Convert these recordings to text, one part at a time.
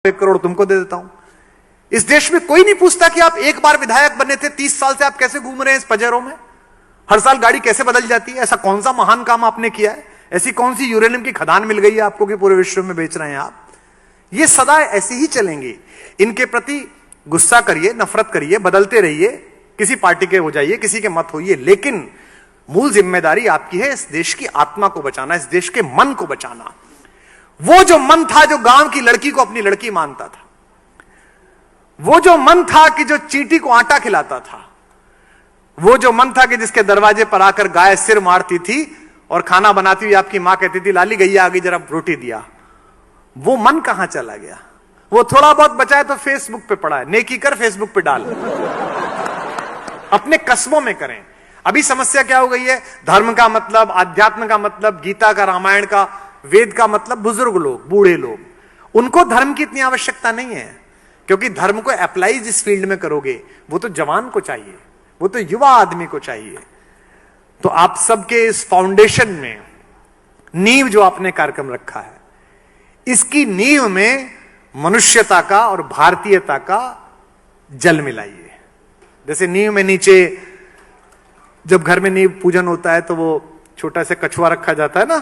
1 करोड़ तुमको दे देता हूं। इस देश में कोई नहीं पूछता कि आप एक बार विधायक बने थे, 30 साल से आप कैसे घूम रहे हैं इस पजेरों में, हर साल गाड़ी कैसे बदल जाती है, ऐसा कौन सा महान काम आपने किया है, ऐसी कौन सी यूरेनियम की खदान मिल गई है आपको कि पूरे विश्व में बेच रहे हैं आप। ये सदा ऐसे ही चलेंगे। इनके प्रति गुस्सा करिए, नफरत करिए, बदलते रहिए, किसी पार्टी के हो जाइए, किसी के मत होइए, लेकिन मूल जिम्मेदारी आपकी है इस देश की आत्मा को बचाना, इस देश के मन को बचाना। वो जो मन था जो गांव की लड़की को अपनी लड़की मानता था, वो जो मन था कि जो चींटी को आटा खिलाता था, वो जो मन था कि जिसके दरवाजे पर आकर गाय सिर मारती थी और खाना बनाती हुई आपकी मां कहती थी लाली गैया आ गई जरा रोटी दिया, वो मन कहां चला गया। वो थोड़ा बहुत बचा है तो फेसबुक पे पड़ा है, नेकी कर फेसबुक पे डाल, अपने कस्बों में करें। अभी समस्या क्या हो गई है, धर्म का मतलब, आध्यात्म का मतलब, गीता का, रामायण का, वेद का मतलब बुजुर्ग लोग, बूढ़े लोग, उनको धर्म की इतनी आवश्यकता नहीं है, क्योंकि धर्म को अप्लाई जिस फील्ड में करोगे वो तो जवान को चाहिए, वो तो युवा आदमी को चाहिए। तो आप सबके इस फाउंडेशन में नींव जो आपने कार्यक्रम रखा है, इसकी नींव में मनुष्यता का और भारतीयता का जल मिलाइए। जैसे नींव में नीचे जब घर में नींव पूजन होता है तो वो छोटा सा कछुआ रखा जाता है ना,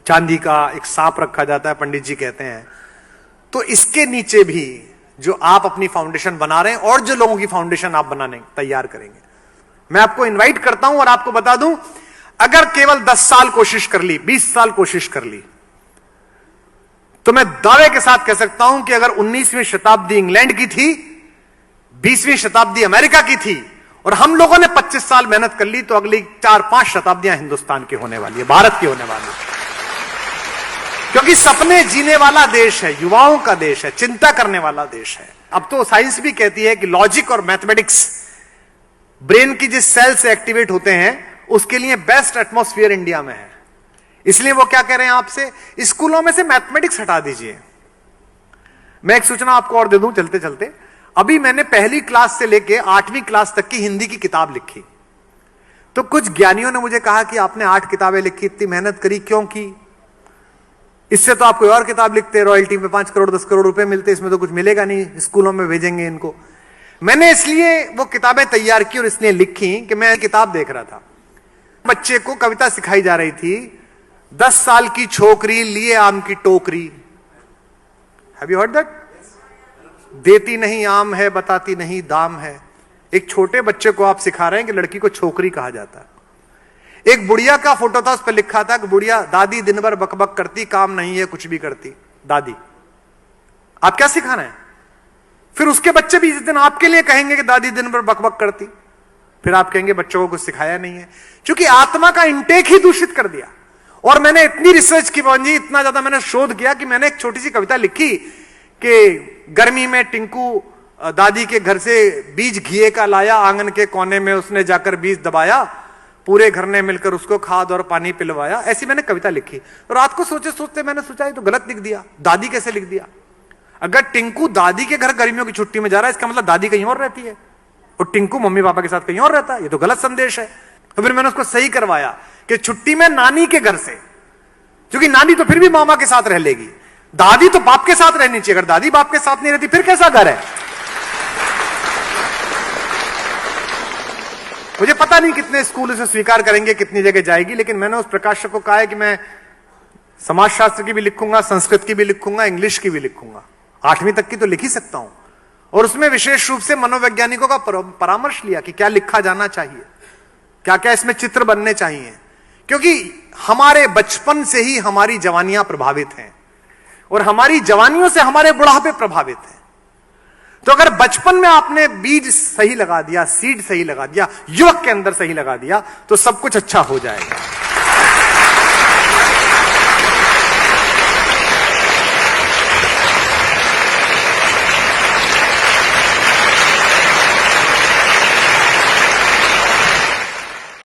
चांदी का, एक सांप रखा जाता है, पंडित जी कहते हैं। तो इसके नीचे भी जो आप अपनी फाउंडेशन बना रहे हैं और जो लोगों की फाउंडेशन आप बनाने तैयार करेंगे, मैं आपको इनवाइट करता हूं और आपको बता दूं, अगर केवल 10 साल कोशिश कर ली, 20 साल कोशिश कर ली, तो मैं दावे के साथ कह सकता हूं कि अगर 19वीं शताब्दी इंग्लैंड की थी, 20वीं शताब्दी अमेरिका की थी और हम लोगों ने 25 साल मेहनत कर ली, तो अगली 4-5 शताब्दियां हिंदुस्तान की होने वाली है, भारत की होने वाली है। क्योंकि सपने जीने वाला देश है, युवाओं का देश है, चिंता करने वाला देश है। अब तो साइंस भी कहती है कि लॉजिक और मैथमेटिक्स ब्रेन की जिस सेल से एक्टिवेट होते हैं उसके लिए बेस्ट एटमॉस्फेयर इंडिया में है। इसलिए वो क्या कह रहे हैं आपसे, स्कूलों में से मैथमेटिक्स हटा दीजिए। मैं एक सूचना आपको और दे दूं चलते चलते, अभी मैंने पहली क्लास से लेके 8वीं क्लास तक की हिंदी की किताब लिखी, तो कुछ ज्ञानियों ने मुझे कहा कि आपने 8 किताबें लिखी, इतनी मेहनत करी क्यों की, इससे तो आप कोई और किताब लिखते, रॉयल्टी में 5 करोड़ 10 करोड़ रुपए मिलते, इसमें तो कुछ मिलेगा नहीं, स्कूलों में भेजेंगे इनको। मैंने इसलिए वो किताबें तैयार की और इसलिए लिखी कि मैं किताब देख रहा था, बच्चे को कविता सिखाई जा रही थी, 10 साल की छोकरी लिए आम की टोकरी। Have you heard that? देती नहीं आम है, बताती नहीं दाम है। एक छोटे बच्चे को आप सिखा रहे हैं कि लड़की को छोकरी कहा जाता है। एक बुढ़िया का फोटो था, उस पर लिखा था कि बुढ़िया दादी दिन भर बकबक करती, काम नहीं है कुछ भी करती दादी। आप क्या सिखा रहे हैं? फिर उसके बच्चे भी इस दिन आपके लिए कहेंगे कि दादी दिन भर बकबक करती, फिर आप कहेंगे बच्चों को कुछ सिखाया नहीं है, क्योंकि आत्मा का इंटेक ही दूषित कर दिया। और मैंने इतनी रिसर्च की जी, इतना ज्यादा मैंने शोध किया कि मैंने एक छोटी सी कविता लिखी कि गर्मी में टिंकू दादी के घर से बीज घिए का लाया, आंगन के कोने में उसने जाकर बीज दबाया, पूरे घर ने मिलकर उसको खाद और पानी पिलवाया। ऐसी मैंने कविता लिखी। रात को सोचे सोचते मैंने सोचा ये तो गलत लिख दिया, दादी कैसे लिख दिया। अगर टिंकू दादी के घर गर्मियों की छुट्टी में जा रहा है, इसका मतलब दादी कहीं और रहती है और टिंकू मम्मी पापा के साथ कहीं और रहता है, ये तो गलत संदेश है। तो फिर मैंने उसको सही करवाया कि छुट्टी में नानी के घर से, क्योंकि नानी तो फिर भी मामा के साथ रह लेगी, दादी तो बाप के साथ रहनी चाहिए। अगर दादी बाप के साथ नहीं रहती फिर कैसा घर है। मुझे पता नहीं कितने स्कूल इसे स्वीकार करेंगे, कितनी जगह जाएगी, लेकिन मैंने उस प्रकाशक को कहा है कि मैं समाजशास्त्र की भी लिखूंगा, संस्कृत की भी लिखूंगा, इंग्लिश की भी लिखूंगा, 8वीं तक की तो लिख ही सकता हूं। और उसमें विशेष रूप से मनोवैज्ञानिकों का परामर्श लिया कि क्या लिखा जाना चाहिए, क्या क्या इसमें चित्र बनने चाहिए, क्योंकि हमारे बचपन से ही हमारी जवानियां प्रभावित हैं और हमारी जवानियों से हमारे बुढ़ापे प्रभावित हैं। तो अगर बचपन में आपने बीज सही लगा दिया, सीड सही लगा दिया, युवक के अंदर सही लगा दिया, तो सब कुछ अच्छा हो जाएगा।